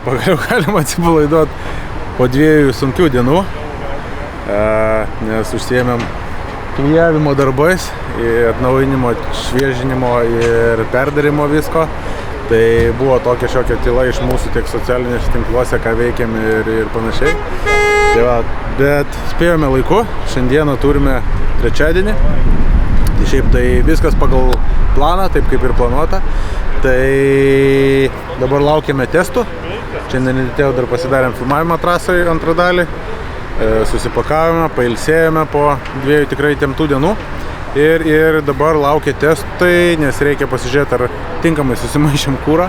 pagaliau galima atsipalaiduoti po 2 sunkių dienų, nes užsiėmėm klijavimo darbais, atnaujinimo, šviežinimo ir perdarimo visko. Tai buvo tokia šiokia tyla iš mūsų tiek socialinėse tinkluose, ką veikiam ir panašiai. Tai va, bet spėjome laiku, šiandieną turime trečiadienį. Tai šiaip tai viskas pagal planą, taip kaip ir planuota. Tai dabar laukiame testų. Šiandien ryte dar pasidarėm filmavimą trasai antrą dalį. Susipakavome, pailsėjome po 2 tikrai įtemptų dienų. Ir dabar laukia testai, nes reikia pasižiūrėti, ar tinkamai susimaišėm kūrą,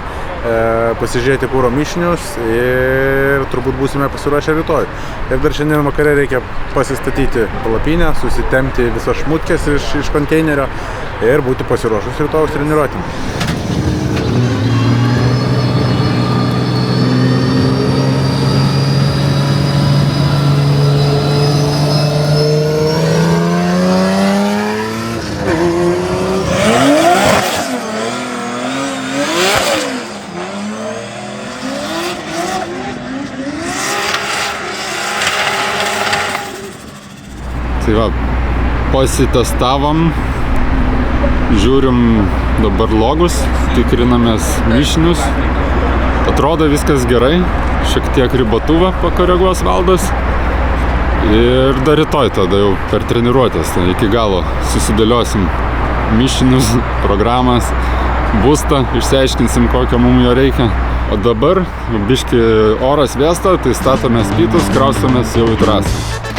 pasižiūrėti kūro mišinius ir turbūt būsime pasiruošę rytoj. Ir dar šiandien vakare reikia pasistatyti palapinę, susitempti visas šmutkės iš konteinerio ir būti pasiruošus rytojaus treniruotėm. Tai va, pasitestavom, žiūrim dabar logus, tikrinamės mišinius. Atrodo viskas gerai, šiek tiek ribatuvą pakoreguos Valdas. Ir dar rytoj tada jau per treniruotės, tai iki galo susidėliosim mišinius, programas, būstą, išsiaiškinsim, kokio mums jo reikia. O dabar biški oras vėsta, tai statomės pytus, kraustomės jau į trasą.